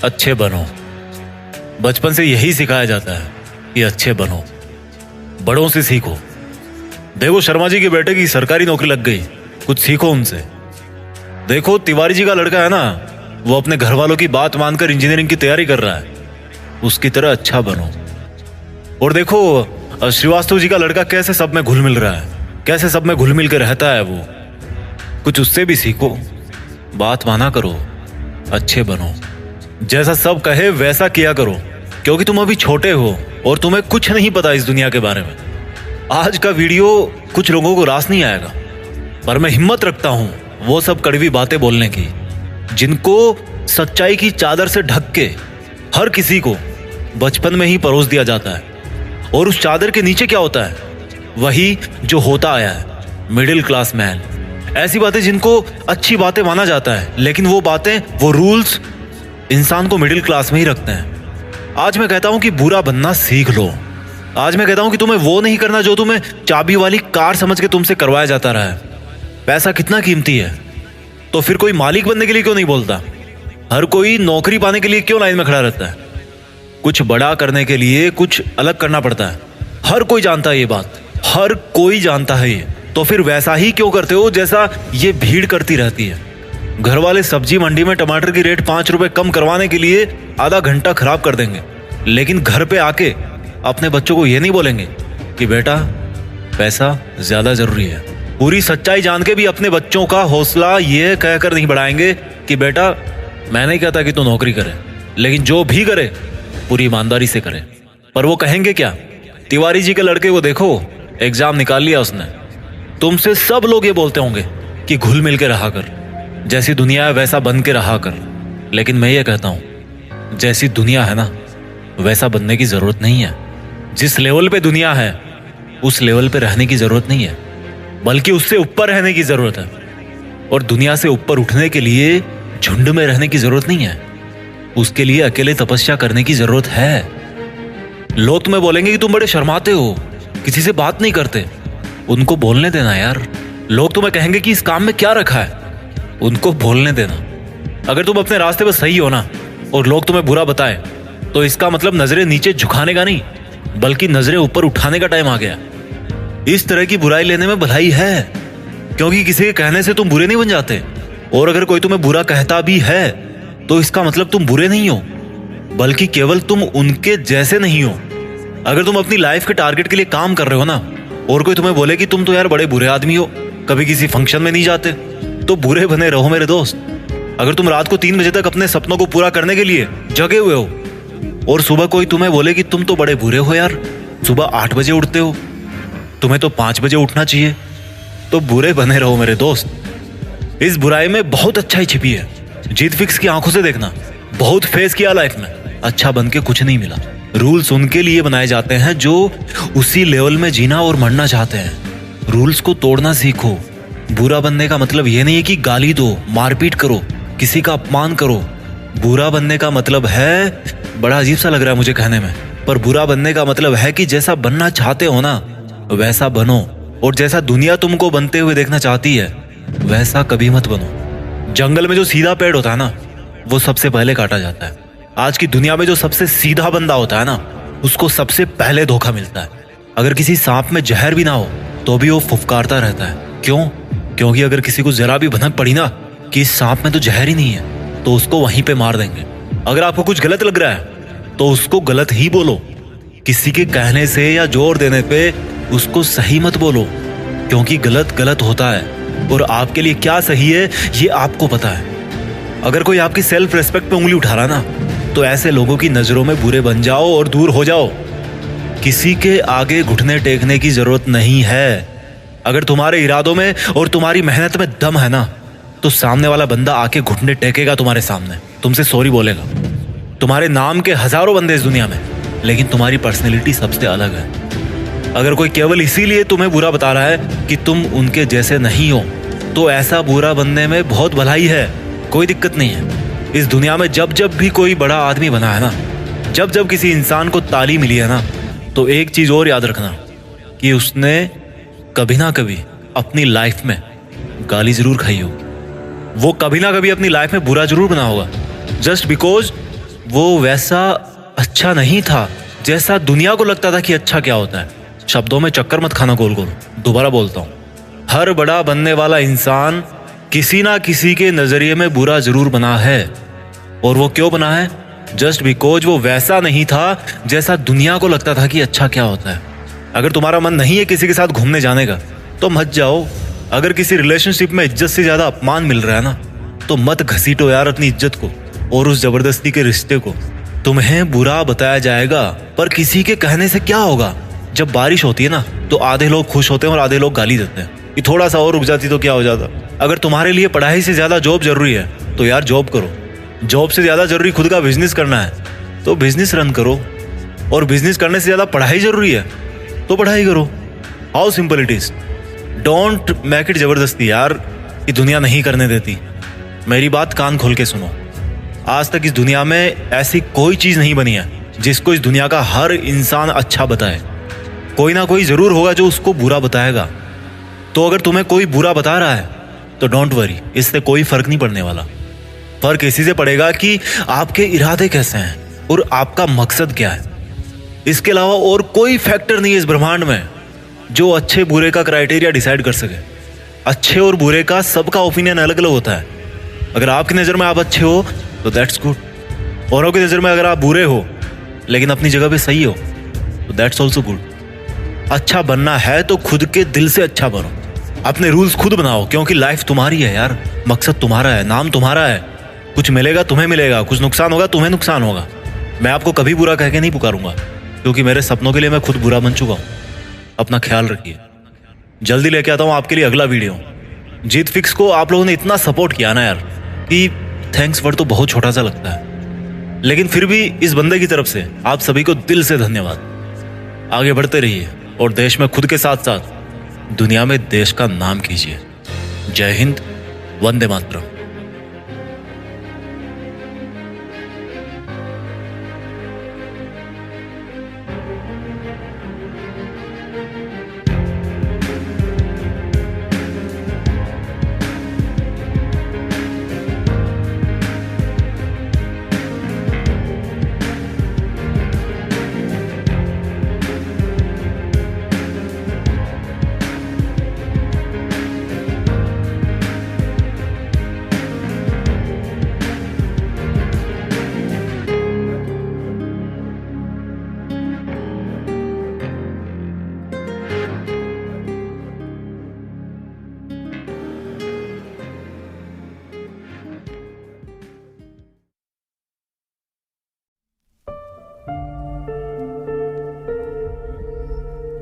अच्छे बनो। बचपन से यही सिखाया जाता है कि अच्छे बनो, बड़ों से सीखो। देखो शर्मा जी के बेटे की सरकारी नौकरी लग गई, कुछ सीखो उनसे। देखो तिवारी जी का लड़का है ना, वो अपने घर वालों की बात मानकर इंजीनियरिंग की तैयारी कर रहा है, उसकी तरह अच्छा बनो। और देखो श्रीवास्तव जी का लड़का कैसे सब में घुल मिल रहा है, कैसे सब में घुल मिल के रहता है वो, कुछ उससे भी सीखो। बात माना करो, अच्छे बनो, जैसा सब कहे वैसा किया करो, क्योंकि तुम अभी छोटे हो और तुम्हें कुछ नहीं पता इस दुनिया के बारे में। आज का वीडियो कुछ लोगों को रास नहीं आएगा, पर मैं हिम्मत रखता हूं वो सब कड़वी बातें बोलने की, जिनको सच्चाई की चादर से ढक के हर किसी को बचपन में ही परोस दिया जाता है। और उस चादर के नीचे क्या होता है, वही जो होता आया है, मिडिल क्लास मैन। ऐसी बातें जिनको अच्छी बातें माना जाता है, लेकिन वो बातें, वो रूल्स इंसान को मिडिल क्लास में ही रखते हैं। आज मैं कहता हूं कि बुरा बनना सीख लो। आज मैं कहता हूं कि तुम्हें वो नहीं करना जो तुम्हें चाबी वाली कार समझ के तुमसे करवाया जाता रहा है। पैसा कितना कीमती है, तो फिर कोई मालिक बनने के लिए क्यों नहीं बोलता? हर कोई नौकरी पाने के लिए क्यों लाइन में खड़ा रहता है? कुछ बड़ा करने के लिए कुछ अलग करना पड़ता है। हर कोई जानता है ये बात, हर कोई जानता है ये। तो फिर वैसा ही क्यों करते हो जैसा ये भीड़ करती रहती है? घर वाले सब्जी मंडी में टमाटर की रेट 5 रुपए कम करवाने के लिए आधा घंटा खराब कर देंगे, लेकिन घर पे आके अपने बच्चों को ये नहीं बोलेंगे कि बेटा पैसा ज्यादा जरूरी है। पूरी सच्चाई जान के भी अपने बच्चों का हौसला ये कहकर नहीं बढ़ाएंगे कि बेटा मैं नहीं कहता कि तू नौकरी करे, लेकिन जो भी करे पूरी ईमानदारी से करे। पर वो कहेंगे क्या? तिवारी जी के लड़के को देखो, एग्जाम निकाल लिया उसने। तुमसे सब लोग ये बोलते होंगे कि घुल मिल के रहा कर, जैसी दुनिया है वैसा बन के रहा कर। लेकिन मैं ये कहता हूं, जैसी दुनिया है ना वैसा बनने की जरूरत नहीं है। जिस लेवल पे दुनिया है उस लेवल पे रहने की जरूरत नहीं है, बल्कि उससे ऊपर रहने की जरूरत है। और दुनिया से ऊपर उठने के लिए झुंड में रहने की जरूरत नहीं है, उसके लिए अकेले तपस्या करने की जरूरत है। लोग तुम्हें बोलेंगे कि तुम बड़े शर्माते हो, किसी से बात नहीं करते। उनको बोलने देना यार। लोग तुम्हें कहेंगे कि इस काम में क्या रखा है, उनको बोलने देना। अगर तुम अपने रास्ते पर सही हो ना और लोग तुम्हें बुरा बताएं, तो इसका मतलब नजरें नीचे झुकाने का नहीं, बल्कि नजरें ऊपर उठाने का टाइम आ गया। इस तरह की बुराई लेने में भलाई है, क्योंकि किसी के कहने से तुम बुरे नहीं बन जाते। और अगर कोई तुम्हें बुरा कहता भी है तो इसका मतलब तुम बुरे नहीं हो, बल्कि केवल तुम उनके जैसे नहीं हो। अगर तुम अपनी लाइफ के टारगेट के लिए काम कर रहे हो ना, और कोई तुम्हें बोले कि तुम तो यार बड़े बुरे आदमी हो, कभी किसी फंक्शन में नहीं जाते, तो बुरे बने रहो मेरे दोस्त। अगर तुम रात को 3 बजे तक अपने सपनों को पूरा करने के लिए जगे हुए हो, और सुबह कोई तुम्हें बोले कि तुम तो बड़े बुरे हो यार, सुबह 8 बजे उठते हो, तुम्हें तो 5 बजे उठना चाहिए, तो बुरे बने रहो मेरे दोस्त। इस बुराई में बहुत अच्छाई छिपी है। जीत फिक्स की आंखों से देखना। बहुत फेस किया लाइफ में, अच्छा बन के कुछ नहीं मिला। रूल्स उनके लिए बनाए जाते हैं जो उसी लेवल में जीना और मरना चाहते हैं। रूल्स को तोड़ना सीखो। बुरा बनने का मतलब ये नहीं है कि गाली दो, मारपीट करो, किसी का अपमान करो। बुरा बनने का मतलब है, बड़ा अजीब सा लग रहा है मुझे कहने में, पर बुरा बनने का मतलब है कि जैसा बनना चाहते हो ना वैसा बनो, और जैसा दुनिया तुमको बनते हुए देखना चाहती है वैसा कभी मत बनो। जंगल में जो सीधा पेड़ होता है ना वो सबसे पहले काटा जाता है। आज की दुनिया में जो सबसे सीधा बंदा होता है ना उसको सबसे पहले धोखा मिलता है। अगर किसी सांप में जहर भी ना हो तो भी वो फुफकारता रहता है। क्यों? क्योंकि अगर किसी को जरा भी भनक पड़ी ना कि इस सांप में तो जहर ही नहीं है, तो उसको वहीं पे मार देंगे। अगर आपको कुछ गलत लग रहा है तो उसको गलत ही बोलो। किसी के कहने से या जोर देने पे उसको सही मत बोलो, क्योंकि गलत गलत होता है और आपके लिए क्या सही है ये आपको पता है। अगर कोई आपकी सेल्फ रेस्पेक्ट पे उंगली उठा रहा ना तो ऐसे लोगों की नजरों में बुरे बन जाओ और दूर हो जाओ। किसी के आगे घुटने टेकने की जरूरत नहीं है। अगर तुम्हारे इरादों में और तुम्हारी मेहनत में दम है ना तो सामने वाला बंदा आके घुटने टेकेगा तुम्हारे सामने, तुमसे सॉरी बोलेगा। तुम्हारे नाम के हजारों बंदे इस दुनिया में, लेकिन तुम्हारी पर्सनैलिटी सबसे अलग है। अगर कोई केवल इसीलिए तुम्हें बुरा बता रहा है कि तुम उनके जैसे नहीं हो, तो ऐसा बुरा बनने में बहुत भलाई है, कोई दिक्कत नहीं है। इस दुनिया में जब जब भी कोई बड़ा आदमी बना है ना, जब जब किसी इंसान को ताली मिली है ना, तो एक चीज और याद रखना कि उसने कभी ना कभी अपनी लाइफ में गाली जरूर खाई होगी। वो कभी ना कभी अपनी लाइफ में बुरा जरूर बना होगा, जस्ट बिकॉज वो वैसा अच्छा नहीं था जैसा दुनिया को लगता था कि अच्छा क्या होता है। शब्दों में चक्कर मत खाना गोल गोल। दोबारा बोलता हूँ, हर बड़ा बनने वाला इंसान किसी ना किसी के नजरिए में बुरा जरूर बना है। और वो क्यों बना है? जस्ट बिकॉज वो वैसा नहीं था जैसा दुनिया को लगता था कि अच्छा क्या होता है। अगर तुम्हारा मन नहीं है किसी के साथ घूमने जाने का तो मत जाओ। अगर किसी रिलेशनशिप में इज्जत से ज्यादा अपमान मिल रहा है ना तो मत घसीटो यार अपनी इज्जत को और उस जबरदस्ती के रिश्ते को। तुम्हें बुरा बताया जाएगा पर किसी के कहने से क्या होगा। जब बारिश होती है ना तो आधे लोग खुश होते हैं और आधे लोग गाली देते हैं कि थोड़ा सा और रुक जाती तो क्या हो जाता। अगर तुम्हारे लिए पढ़ाई से ज्यादा जॉब जरूरी है तो यार जॉब करो। जॉब से ज्यादा जरूरी खुद का बिजनेस करना है तो बिजनेस रन करो। और बिजनेस करने से ज्यादा पढ़ाई जरूरी है तो पढ़ाई करो। How simple it is. Don't make it जबरदस्ती यार कि दुनिया नहीं करने देती। मेरी बात कान खोल के सुनो। आज तक इस दुनिया में ऐसी कोई चीज नहीं बनी है जिसको इस दुनिया का हर इंसान अच्छा बताए। कोई ना कोई जरूर होगा जो उसको बुरा बताएगा। तो अगर तुम्हें कोई बुरा बता रहा है तो डोंट वरी, इससे कोई फर्क नहीं पड़ने वाला। फर्क इसी से पड़ेगा कि आपके इरादे कैसे हैं और आपका मकसद क्या है। इसके अलावा और कोई फैक्टर नहीं है इस ब्रह्मांड में जो अच्छे बुरे का क्राइटेरिया डिसाइड कर सके। अच्छे और बुरे का सबका ओपिनियन अलग अलग होता है। अगर आपकी नज़र में आप अच्छे हो तो दैट्स गुड। औरों की नज़र में अगर आप बुरे हो लेकिन अपनी जगह पे सही हो तो दैट्स ऑल्सो गुड। अच्छा बनना है तो खुद के दिल से अच्छा बनो। अपने रूल्स खुद बनाओ क्योंकि लाइफ तुम्हारी है यार। मकसद तुम्हारा है, नाम तुम्हारा है। कुछ मिलेगा तुम्हें मिलेगा, कुछ नुकसान होगा तुम्हें नुकसान होगा। मैं आपको कभी बुरा कह के नहीं पुकारूंगा क्योंकि मेरे सपनों के लिए मैं खुद बुरा बन चुका हूँ। अपना ख्याल रखिए। जल्दी लेके आता हूँ आपके लिए अगला वीडियो। जीत फिक्स को आप लोगों ने इतना सपोर्ट किया ना यार कि थैंक्स वर्ड तो बहुत छोटा सा लगता है, लेकिन फिर भी इस बंदे की तरफ से आप सभी को दिल से धन्यवाद। आगे बढ़ते रहिए और देश में खुद के साथ साथ दुनिया में देश का नाम कीजिए। जय हिंद, वंदे मातरम।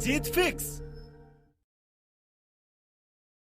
जीत फिक्स।